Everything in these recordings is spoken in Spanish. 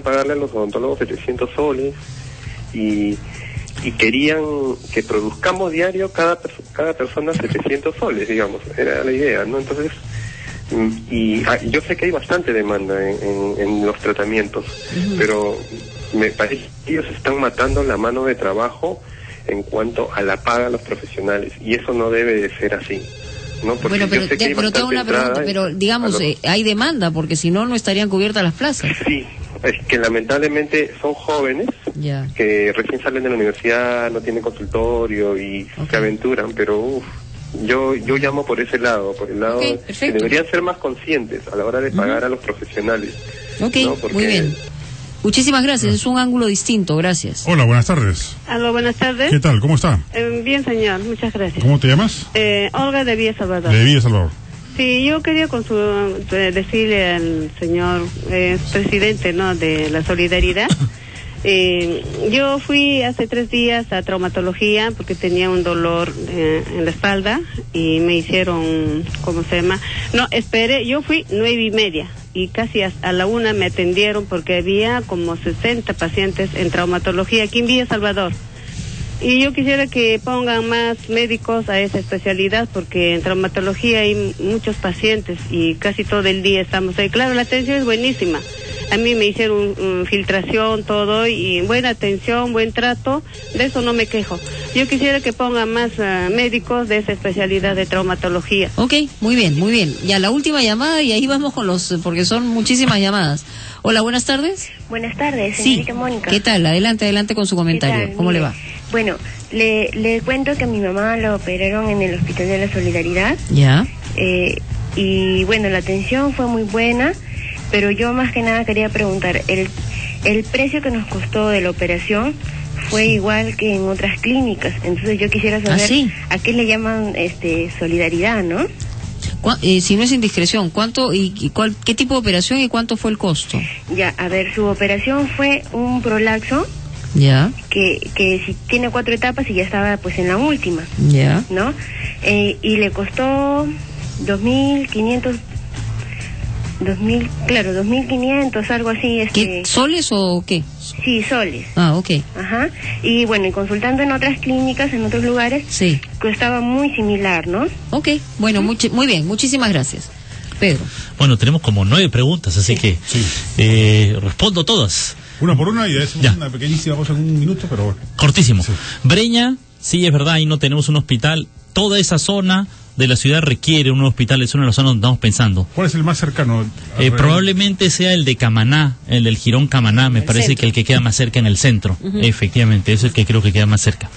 pagarle a los odontólogos 700 soles y querían que produzcamos diario cada persona 700 soles, digamos, era la idea, ¿no? Entonces, yo sé que hay bastante demanda en los tratamientos, pero me parece que ellos están matando la mano de trabajo en cuanto a la paga a los profesionales, y eso no debe de ser así, ¿no? Porque bueno, pero te hago una pregunta, pero digamos, hay demanda, porque si no, no estarían cubiertas las plazas. Sí, es que lamentablemente son jóvenes que recién salen de la universidad, no tienen consultorio y se aventuran, pero yo llamo por ese lado, por el lado que deberían ser más conscientes a la hora de pagar a los profesionales. ¿No? Porque... muy bien. Muchísimas gracias, es un ángulo distinto, gracias. Hola, buenas tardes. Aló, buenas tardes. ¿Qué tal? ¿Cómo está? Bien, señor, muchas gracias. ¿Cómo te llamas? Olga de Villa Salvador. De Villa Salvador. Sí, yo quería decirle al señor presidente, ¿no?, de la Solidaridad. Yo fui hace 3 días a traumatología porque tenía un dolor en la espalda y me hicieron, ¿cómo se llama? No, esperé, yo fui 9:30 y casi a la 1 me atendieron porque había como 60 pacientes en traumatología aquí en Villa Salvador. Y yo quisiera que pongan más médicos a esa especialidad porque en traumatología hay muchos pacientes y casi todo el día estamos ahí. Claro, la atención es buenísima. A mí me hicieron filtración, todo, y buena atención, buen trato, de eso no me quejo. Yo quisiera que pongan más médicos de esa especialidad de traumatología. Ok, muy bien, muy bien. Ya la última llamada y ahí vamos con porque son muchísimas llamadas. Hola, buenas tardes. Buenas tardes, señorita Mónica. ¿Qué tal? Adelante con su comentario. ¿Cómo le va? Bueno, le cuento que a mi mamá la operaron en el Hospital de la Solidaridad. Ya. Y bueno, la atención fue muy buena, pero yo más que nada quería preguntar, el precio que nos costó de la operación fue igual que en otras clínicas, entonces yo quisiera saber a qué le llaman solidaridad, ¿no? Si no es indiscreción, ¿cuánto qué tipo de operación y cuánto fue el costo? Ya, a ver, su operación fue un prolaxo. Ya. Que si tiene 4 etapas y ya estaba pues en la última. Ya. ¿No? Y le costó 2.500, claro, 2.500, algo así. ¿Qué, soles o qué? Sí, soles. Ah, ok. Ajá. Y bueno, y consultando en otras clínicas, en otros lugares, costaba muy similar, ¿no? Ok, bueno, muy bien, muchísimas gracias. Pedro. Bueno, tenemos como 9 preguntas, así que respondo todas. Una por una y hacemos una pequeñísima pausa en un minuto, pero bueno. Cortísimo. Sí. Breña, sí, es verdad, ahí no tenemos un hospital. Toda esa zona de la ciudad requiere un hospital, es una de las zonas donde estamos pensando. ¿Cuál es el más cercano? Probablemente sea el de Camaná, el del Jirón Camaná, me parece que el que queda más cerca en el centro. Efectivamente, es el que creo que queda más cerca.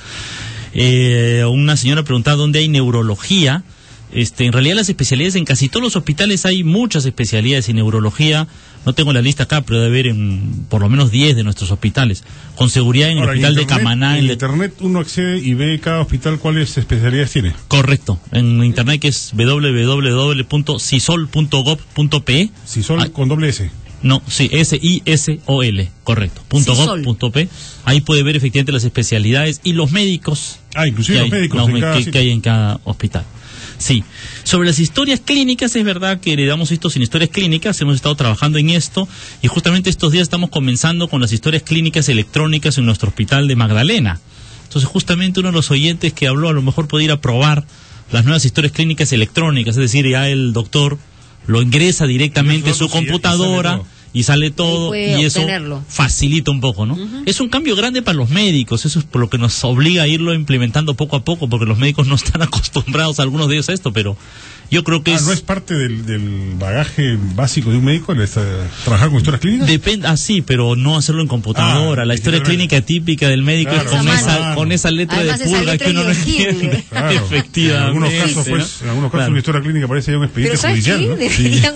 Una señora preguntaba dónde hay neurología. En realidad las especialidades, en casi todos los hospitales hay muchas especialidades en neurología. No tengo la lista acá, pero debe haber en por lo menos 10 de nuestros hospitales. Con seguridad en el hospital de Camaná. En internet uno accede y ve cada hospital cuáles especialidades tiene. Correcto. En internet, que es www.sisol.gov.pe. Sisol con doble S. No, sí, SISOL, correcto. .gov.pe. Ahí puede ver efectivamente las especialidades y los médicos. Inclusive los médicos que hay en cada hospital. Sí. Sobre las historias clínicas, es verdad que le damos esto sin historias clínicas, hemos estado trabajando en esto y justamente estos días estamos comenzando con las historias clínicas electrónicas en nuestro hospital de Magdalena. Entonces justamente uno de los oyentes que habló a lo mejor puede ir a probar las nuevas historias clínicas electrónicas, es decir, ya el doctor lo ingresa directamente en su computadora y sale todo y eso facilita un poco, ¿no? Es un cambio grande para los médicos, eso es por lo que nos obliga a irlo implementando poco a poco, porque los médicos no están acostumbrados, algunos de ellos, a esto, pero yo creo que ¿no es parte del bagaje básico de un médico trabajar con historias clínicas? Depende, sí, pero no hacerlo en computadora. La historia clínica típica del médico es con esa letra de purga que uno no entiende. Efectivamente. En algunos casos, una historia clínica parece ya un expediente judicial, ¿no? Deberían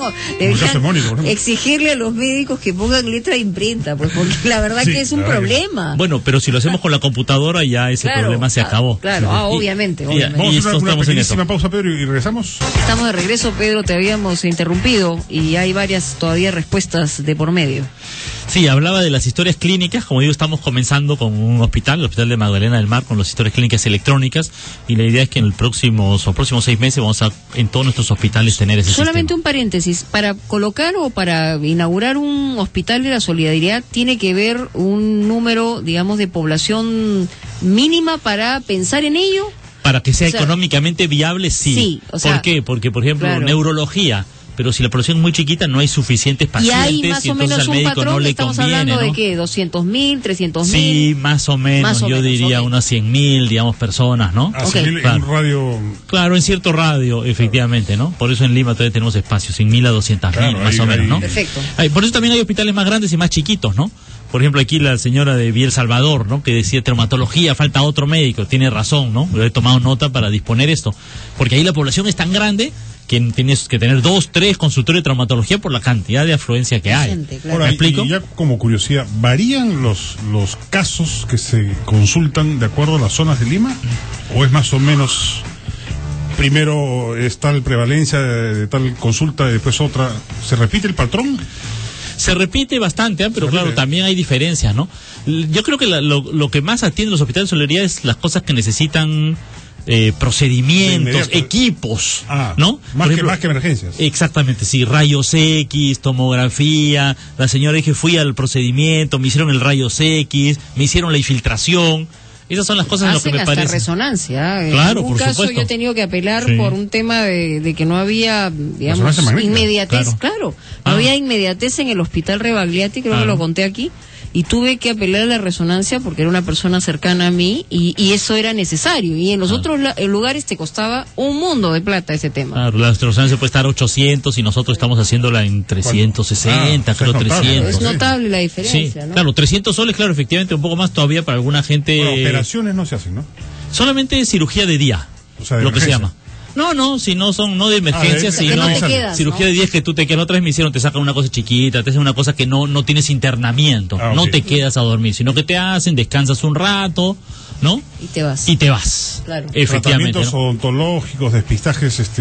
exigirle a los médicos que pongan letra de imprenta, pues, porque la verdad que es un problema. Bueno, pero si lo hacemos con la computadora ya ese problema se acabó. Claro, obviamente. Vamos a hacer una pequeñísima pausa, Pedro, y regresamos. Estamos de regreso, Pedro, te habíamos interrumpido y hay varias todavía respuestas de por medio. Sí, hablaba de las historias clínicas. Como digo, estamos comenzando con un hospital, el Hospital de Magdalena del Mar, con las historias clínicas electrónicas, y la idea es que en los próximos 6 meses vamos a, en todos nuestros hospitales, tener ese Solamente sistema. un paréntesis, para colocar o para inaugurar un hospital de la solidaridad tiene que ver un número, digamos, de población mínima para pensar en ello. Para que sea económicamente viable, sí. Sí, o sea, ¿por qué? Porque, por ejemplo, claro, neurología, pero si la población es muy chiquita no hay suficientes pacientes y hay más o entonces menos al un médico patrón, no le estamos conviene, hablando ¿no? de qué, 200.000, 300.000. Sí, más o menos, yo diría okay, unas 100.000, digamos, personas, ¿no? Okay. En Claro. un radio... Claro, en cierto radio, efectivamente, ¿no? Por eso en Lima todavía tenemos espacio, 100.000 a 200.000, claro, más o menos, ¿no? Perfecto. Por eso también hay hospitales más grandes y más chiquitos, ¿no? Por ejemplo, aquí la señora de Biel Salvador, ¿no? Que decía traumatología, falta otro médico. Tiene razón, ¿no? Yo he tomado nota para disponer esto. Porque ahí la población es tan grande que tienes que tener 2, 3 consultorios de traumatología por la cantidad de afluencia que hay. Gente, claro. Ahora, ¿Me explico? y ya como curiosidad, ¿varían los casos que se consultan de acuerdo a las zonas de Lima? ¿O es más o menos... primero es tal prevalencia de tal consulta y después otra? ¿Se repite el patrón? Se repite bastante, pero claro, también hay diferencias, ¿no? Yo creo que lo que más atienden los hospitales de solidaridad es las cosas que necesitan procedimientos, equipos, ¿no? Más que emergencias. Exactamente, sí, rayos X, tomografía. La señora dije, fui al procedimiento, me hicieron el rayos X, me hicieron la infiltración. Esas son las cosas en lo que me hasta parece. Resonancia. Claro, en un por caso supuesto. yo he tenido que apelar Sí. por un tema de que no había, digamos, inmediatez. Claro, no había inmediatez en el hospital Rebagliati, creo que lo conté aquí. Y tuve que apelar a la resonancia porque era una persona cercana a mí y eso era necesario. Y en los otros lugares te costaba un mundo de plata ese tema. Claro, la resonancia puede estar 800 y nosotros estamos haciéndola en 360, creo 300. Es notable la diferencia, sí, ¿no? Claro, 300 soles, claro, efectivamente, un poco más todavía para alguna gente. Bueno, operaciones no se hacen, ¿no? Solamente cirugía de día, o sea, de lo que se emergencia. llama. No, si no son, no de emergencia, sino no te quedas, cirugía de 10 que tú te quedas. Otra vez me hicieron, te sacan una cosa chiquita, te hacen una cosa que no tienes internamiento, no te quedas a dormir, sino que te hacen, descansas un rato, ¿no? Y te vas. Claro. Efectivamente. Tratamientos odontológicos, despistajes,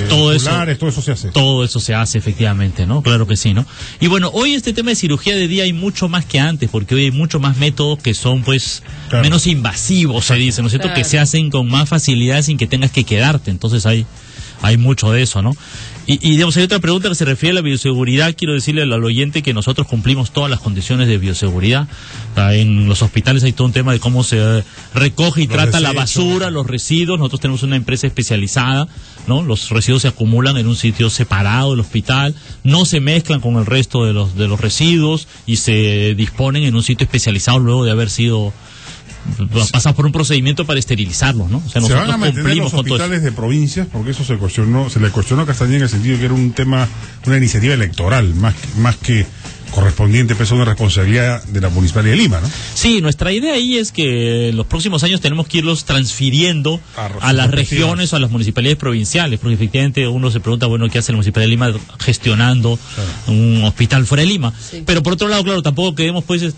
todo eso se hace. Todo eso se hace, efectivamente, ¿no? Claro que sí, ¿no? Y bueno, hoy este tema de cirugía de día hay mucho más que antes, porque hoy hay mucho más métodos que son, pues, menos invasivos, se dice, ¿no es cierto? Que se hacen con más facilidad sin que tengas que quedarte. Entonces hay mucho de eso, ¿no? Y digamos, hay otra pregunta que se refiere a la bioseguridad. Quiero decirle al oyente que nosotros cumplimos todas las condiciones de bioseguridad. En los hospitales hay todo un tema de cómo se recoge y trata la basura, los residuos. Nosotros tenemos una empresa especializada, ¿no? Los residuos se acumulan en un sitio separado del hospital, no se mezclan con el resto de los residuos y se disponen en un sitio especializado luego de haber sido pasado por un procedimiento para esterilizarlos, ¿no? O sea, se nosotros van a mantener cumplimos los con todo eso. hospitales de provincias, porque eso se le cuestionó a Castañeda en el sentido de que era un tema, una iniciativa electoral, más que correspondiente, pues, a una responsabilidad de la Municipalidad de Lima, ¿no? Sí, nuestra idea ahí es que los próximos años tenemos que irlos transfiriendo a las regiones o a las municipalidades provinciales, porque efectivamente uno se pregunta, bueno, ¿qué hace la Municipalidad de Lima gestionando un hospital fuera de Lima? Sí. Pero por otro lado, claro, tampoco queremos, pues,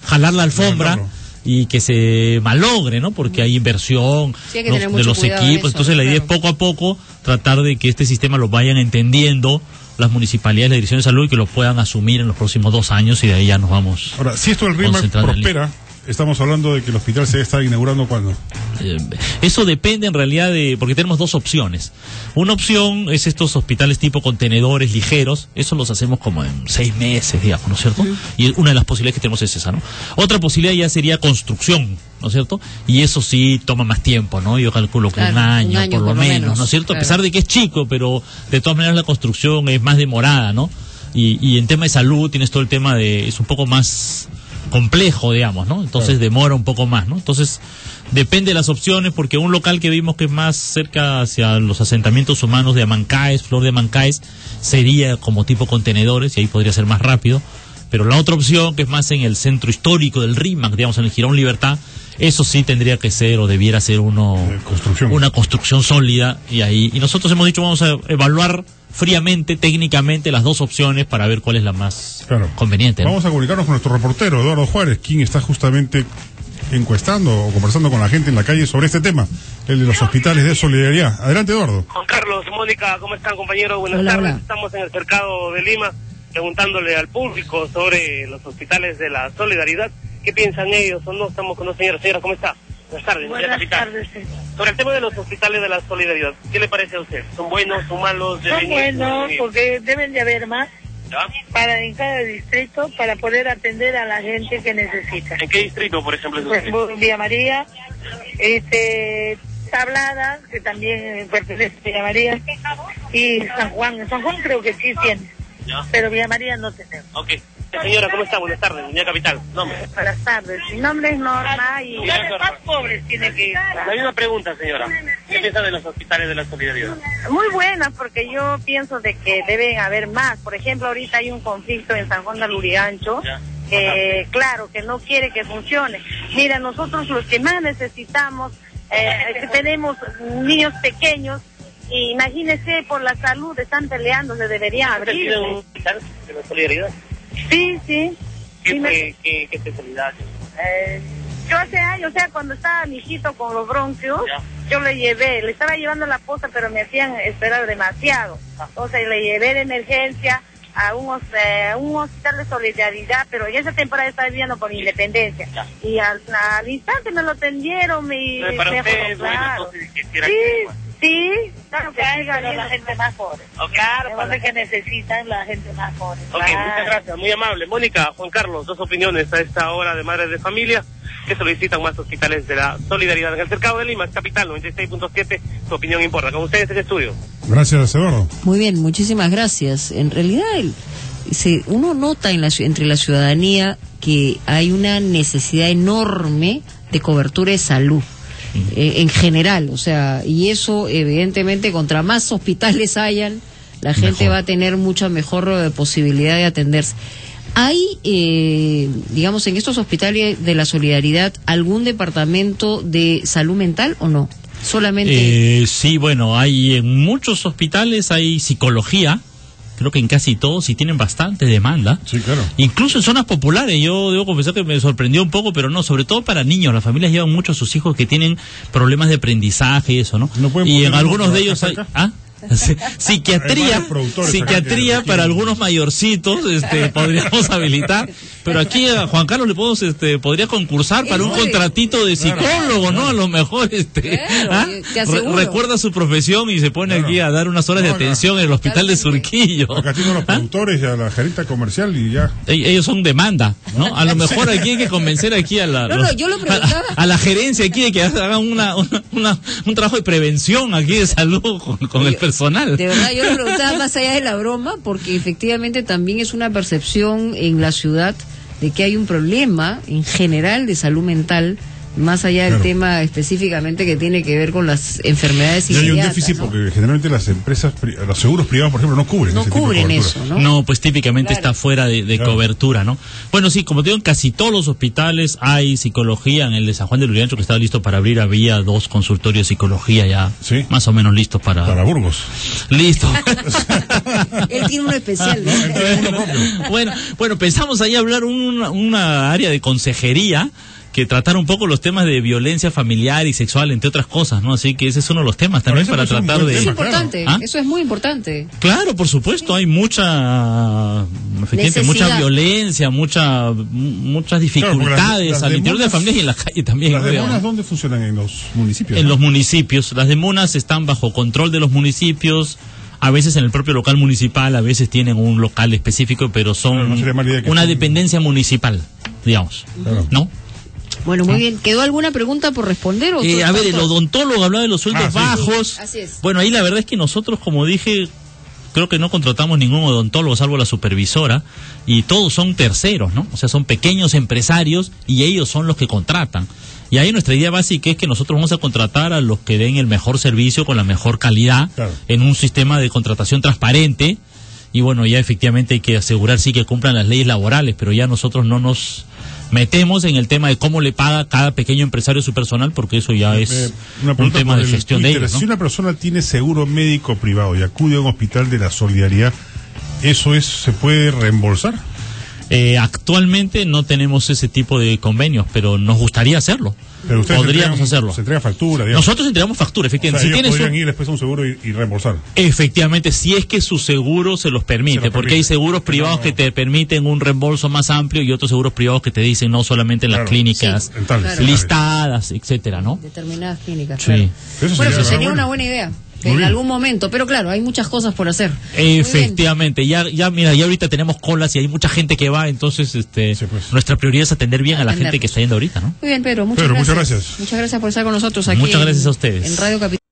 jalar la alfombra y que se malogre, ¿no? Porque hay inversión de los equipos. Entonces la idea es poco a poco tratar de que este sistema lo vayan entendiendo las municipalidades, la Dirección de Salud, y que lo puedan asumir en los próximos 2 años, y de ahí ya nos vamos. Ahora, si esto del RIMAC prospera, estamos hablando de que el hospital se está inaugurando ¿cuándo? Eso depende en realidad porque tenemos 2 opciones. Una opción es estos hospitales tipo contenedores ligeros, eso los hacemos como en 6 meses, digamos, ¿no es cierto? Y una de las posibilidades que tenemos es esa, ¿no? Otra posibilidad ya sería construcción, ¿no es cierto? Y eso sí toma más tiempo, ¿no? Yo calculo que un año por lo menos, ¿no es cierto? Claro. A pesar de que es chico, pero de todas maneras la construcción es más demorada, ¿no? Y en tema de salud tienes todo el tema es un poco más complejo, digamos, ¿no? Entonces demora un poco más, ¿no? Entonces depende de las opciones, porque un local que vimos que es más cerca hacia los asentamientos humanos de Amancaes, Flor de Amancaes, sería como tipo contenedores, y ahí podría ser más rápido. Pero la otra opción, que es más en el centro histórico del RIMAC, digamos, en el Jirón Libertad, eso sí tendría que ser, o debiera ser una construcción sólida, y nosotros hemos dicho, vamos a evaluar fríamente, técnicamente, las 2 opciones para ver cuál es la más conveniente, ¿no? Vamos a comunicarnos con nuestro reportero, Eduardo Juárez, quien está justamente encuestando o conversando con la gente en la calle sobre este tema, el de los hospitales de solidaridad. Adelante, Eduardo. Juan Carlos, Mónica, ¿cómo están, compañeros? Buenas tardes. Estamos en el cercado de Lima. preguntándole al público sobre los hospitales de la Solidaridad, qué piensan ellos o no. Estamos con una señora. Señora, ¿cómo está? Buenas tardes. Buenas tardes. Sobre el tema de los hospitales de la Solidaridad, ¿qué le parece a usted? ¿Son buenos, son malos? Son buenos, porque deben de haber más en cada distrito para poder atender a la gente que necesita. ¿En qué distrito, por ejemplo? Pues, Villa María, Tablada, que también pertenece a Villa María, y San Juan. En San Juan creo que sí tiene, pero Villa María no tenemos. Ok. Señora, ¿cómo está? Buenas tardes, Niña Capital. ¿Nombre? Buenas tardes. Mi nombre es Norma y los más pobres tiene que ir. La misma pregunta, señora. ¿Qué piensa de los hospitales de la Solidaridad? Muy buena, porque yo pienso de que deben haber más. Por ejemplo, ahorita hay un conflicto en San Juan de Lurigancho, que claro, que no quiere que funcione. Mira, nosotros los que más necesitamos, que tenemos niños pequeños, y imagínese, por la salud están peleando, se debería abrir. ¿Un hospital de la Solidaridad? Sí. ¿Qué especialidad? Yo hace años, o sea, cuando estaba mi hijito con los bronquios, yo le estaba llevando la posta, pero me hacían esperar demasiado. Entonces le llevé de emergencia a un hospital de Solidaridad, pero en esa temporada estaba viviendo por Independencia. Y al instante me lo atendieron y me claro. Sí, claro que sí, la gente más pobre. Claro, para que necesitan la gente más pobre. Ok, muchas gracias, muy amable. Mónica, Juan Carlos, dos opiniones a esta hora de Madres de Familia que solicitan más hospitales de la Solidaridad en el Cercado de Lima, capital 96.7. Su opinión importa. Con ustedes en el estudio. Gracias, Eduardo. Muy bien, muchísimas gracias. En realidad, uno nota entre la ciudadanía que hay una necesidad enorme de cobertura de salud. En general, o sea, y eso evidentemente contra más hospitales hayan, la gente va a tener mucha mejor posibilidad de atenderse. ¿Hay, digamos, en estos hospitales de la Solidaridad algún departamento de salud mental o no? Solamente. Sí, bueno, hay en muchos hospitales hay psicología. Creo que en casi todos, y tienen bastante demanda. Sí, claro. Incluso en zonas populares, yo debo confesar que me sorprendió un poco, pero no, sobre todo para niños. Las familias llevan mucho a sus hijos que tienen problemas de aprendizaje y eso, ¿no? Y en algunos de ellos hay... Psiquiatría para algunos mayorcitos, podríamos habilitar, pero aquí a Juan Carlos le podemos, podría concursar para un contratito de psicólogo, ¿no? A lo mejor, recuerda su profesión y se pone aquí a dar unas horas de atención en el hospital de Surquillo. Acá tienen los productores y a la gerente comercial y ya. Ellos son demanda, ¿no? A lo mejor aquí hay que convencer aquí a la gerencia aquí de que hagan un trabajo de prevención aquí de salud con el personal. De verdad, yo lo preguntaba más allá de la broma, porque efectivamente también es una percepción en la ciudad de que hay un problema en general de salud mental, más allá del tema específicamente que tiene que ver con las enfermedades y hay un déficit, ¿no? Porque generalmente las empresas, los seguros privados, por ejemplo, no cubren eso, ¿no? No, pues típicamente está fuera de cobertura, ¿no? Bueno, sí, como te digo, en casi todos los hospitales hay psicología. En el de San Juan de Lurigancho, que estaba listo para abrir, había 2 consultorios de psicología ya, más o menos listos para Burgos. Listo. Él tiene uno especial, ¿no? Bueno, pensamos ahí hablar una área de consejería que tratar un poco los temas de violencia familiar y sexual, entre otras cosas, ¿no? Así que ese es uno de los temas también para tratar de... Es importante, eso es muy importante. Claro, por supuesto, hay mucha violencia, muchas dificultades al interior de la familia y en la calle también. ¿Las demonas dónde funcionan? ¿En los municipios? En los municipios. Las demonas están bajo control de los municipios, a veces en el propio local municipal, a veces tienen un local específico, pero son una dependencia municipal, digamos, ¿no? Bueno, muy bien. ¿Quedó alguna pregunta por responder? A ver, el odontólogo hablaba de los sueldos bajos. Sí. Así es. Bueno, ahí la verdad es que nosotros, como dije, creo que no contratamos ningún odontólogo, salvo la supervisora, y todos son terceros, ¿no? O sea, son pequeños empresarios y ellos son los que contratan. Y ahí nuestra idea básica es que nosotros vamos a contratar a los que den el mejor servicio con la mejor calidad, en un sistema de contratación transparente. Y bueno, ya efectivamente hay que asegurar sí que cumplan las leyes laborales, pero ya nosotros no nos metemos en el tema de cómo le paga cada pequeño empresario su personal, porque eso ya es un tema de gestión de ellos, ¿no? Si una persona tiene seguro médico privado y acude a un hospital de la Solidaridad, ¿eso se puede reembolsar? Actualmente no tenemos ese tipo de convenios, pero nos gustaría hacerlo. Pero ustedes podríamos hacerlo. Se entrega factura, digamos. Nosotros entregamos factura, efectivamente. O sea, ellos podrían ir después a un seguro y reembolsar. Efectivamente, si es que su seguro se los permite, porque hay seguros privados que te permiten un reembolso más amplio y otros seguros privados que te dicen no solamente en las clínicas listadas, etcétera, ¿no? Determinadas clínicas. Sí. Bueno, eso sería una buena idea. En algún momento, pero claro, hay muchas cosas por hacer. Efectivamente, ya mira, ya ahorita tenemos colas y hay mucha gente que va, entonces nuestra prioridad es atender bien a la gente que está yendo ahorita, ¿no? Muy bien, Pedro, muchas gracias. Muchas gracias por estar con nosotros aquí. Muchas gracias a ustedes. En Radio Capital.